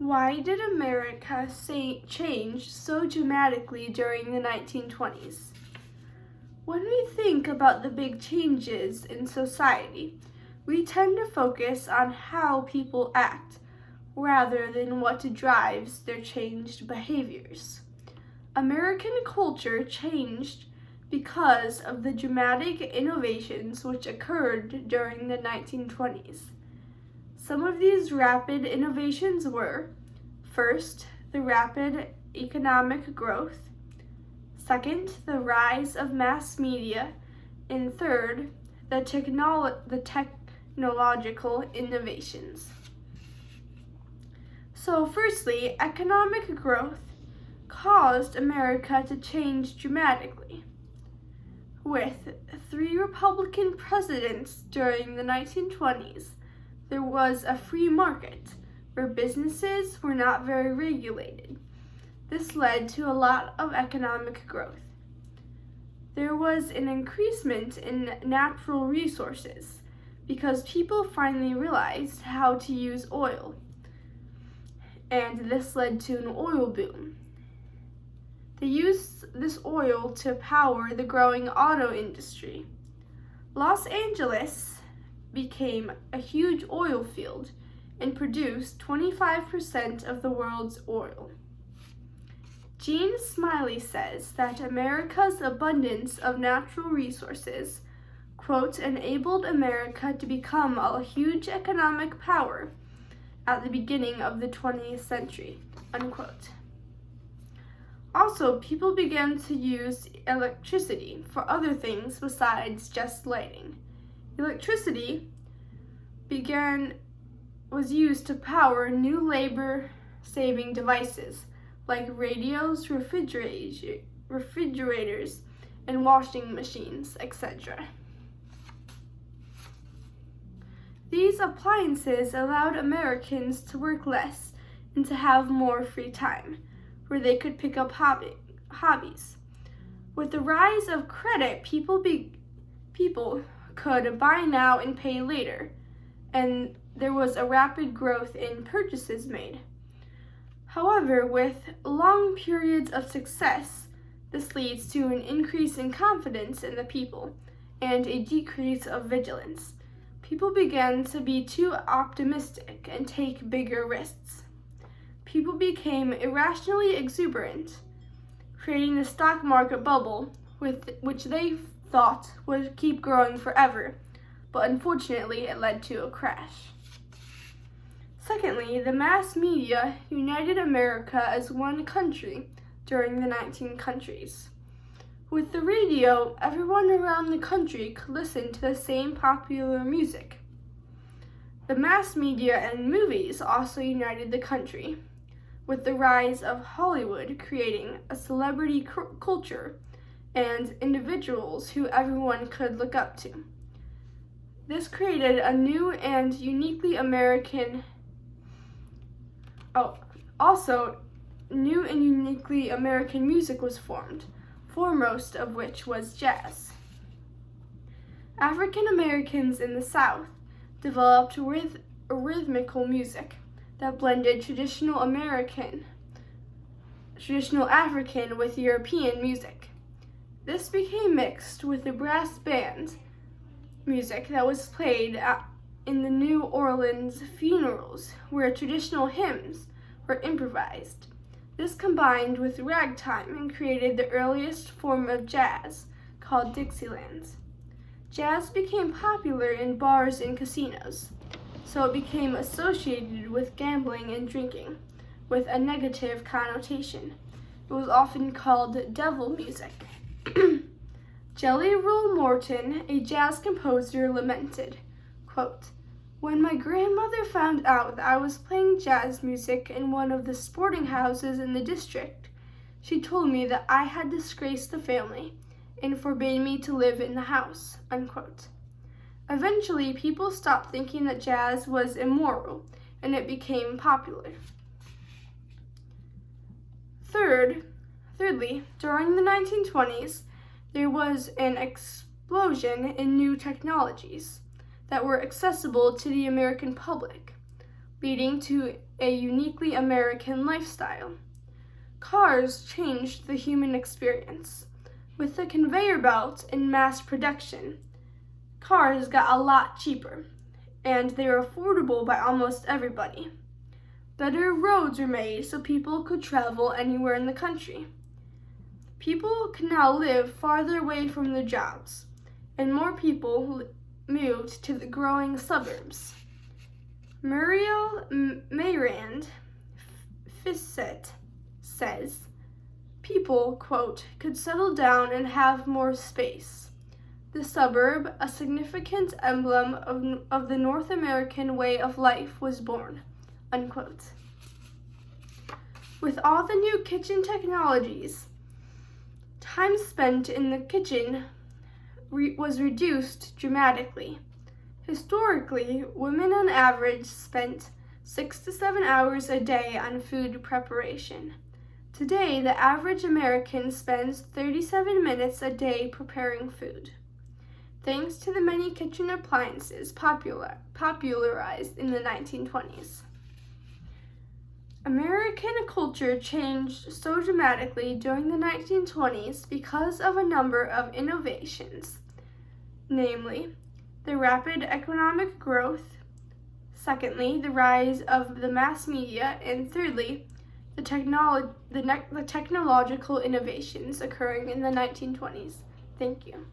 Why did America change so dramatically during the 1920s? When we think about the big changes in society, we tend to focus on how people act rather than what drives their changed behaviors. American culture changed because of the dramatic innovations which occurred during the 1920s. Some of these rapid innovations were, first, the rapid economic growth, second, the rise of mass media, and third, the technological innovations. So firstly, economic growth caused America to change dramatically. With 3 Republican presidents during the 1920s, there was a free market where businesses were not very regulated. This led to a lot of economic growth. There was an increasement in natural resources because people finally realized how to use oil, and this led to an oil boom. They used this oil to power the growing auto industry. Los Angeles became a huge oil field and produced 25% of the world's oil. Gene Smiley says that America's abundance of natural resources, quote, enabled America to become a huge economic power at the beginning of the 20th century, unquote. Also, people began to use electricity for other things besides just lighting. Electricity was used to power new labor-saving devices like radios, refrigerators, and washing machines, etc. These appliances allowed Americans to work less and to have more free time, where they could pick up hobbies. With the rise of credit, people could buy now and pay later, and there was a rapid growth in purchases made. However, with long periods of success, this leads to an increase in confidence in the people and a decrease of vigilance. People began to be too optimistic and take bigger risks. People became irrationally exuberant, creating the stock market bubble, which they thought would keep growing forever, but unfortunately it led to a crash. Secondly, the mass media united America as one country during the 1920s. With the radio, everyone around the country could listen to the same popular music. The mass media and movies also united the country, with the rise of Hollywood creating a celebrity culture and individuals who everyone could look up to. This created a new and uniquely American music was formed, foremost of which was jazz. African Americans in the South developed rhythmical music that blended traditional African with European music. This became mixed with the brass band music that was played in the New Orleans funerals, where traditional hymns were improvised. This combined with ragtime and created the earliest form of jazz, called Dixieland. Jazz became popular in bars and casinos, so it became associated with gambling and drinking, with a negative connotation. It was often called devil music. Jelly Roll Morton, a jazz composer, lamented, quote, "When my grandmother found out that I was playing jazz music in one of the sporting houses in the district, she told me that I had disgraced the family and forbade me to live in the house," unquote. Eventually, people stopped thinking that jazz was immoral, and it became popular. Thirdly, during the 1920s, there was an explosion in new technologies that were accessible to the American public. leading to a uniquely American lifestyle. Cars changed the human experience. With the conveyor belt and mass production, cars got a lot cheaper, and they were affordable by almost everybody. Better roads were made so people could travel anywhere in the country. People can now live farther away from their jobs, and more people moved to the growing suburbs. Muriel Mayrand Fissett says, people, quote, could settle down and have more space. The suburb, a significant emblem of the North American way of life, was born, unquote. With all the new kitchen technologies, time spent in the kitchen was reduced dramatically. Historically, women on average spent 6 to 7 hours a day on food preparation. Today, the average American spends 37 minutes a day preparing food, thanks to the many kitchen appliances popularized in the 1920s. American culture changed so dramatically during the 1920s because of a number of innovations, namely, the rapid economic growth, secondly, the rise of the mass media, and thirdly, the technological innovations occurring in the 1920s. Thank you.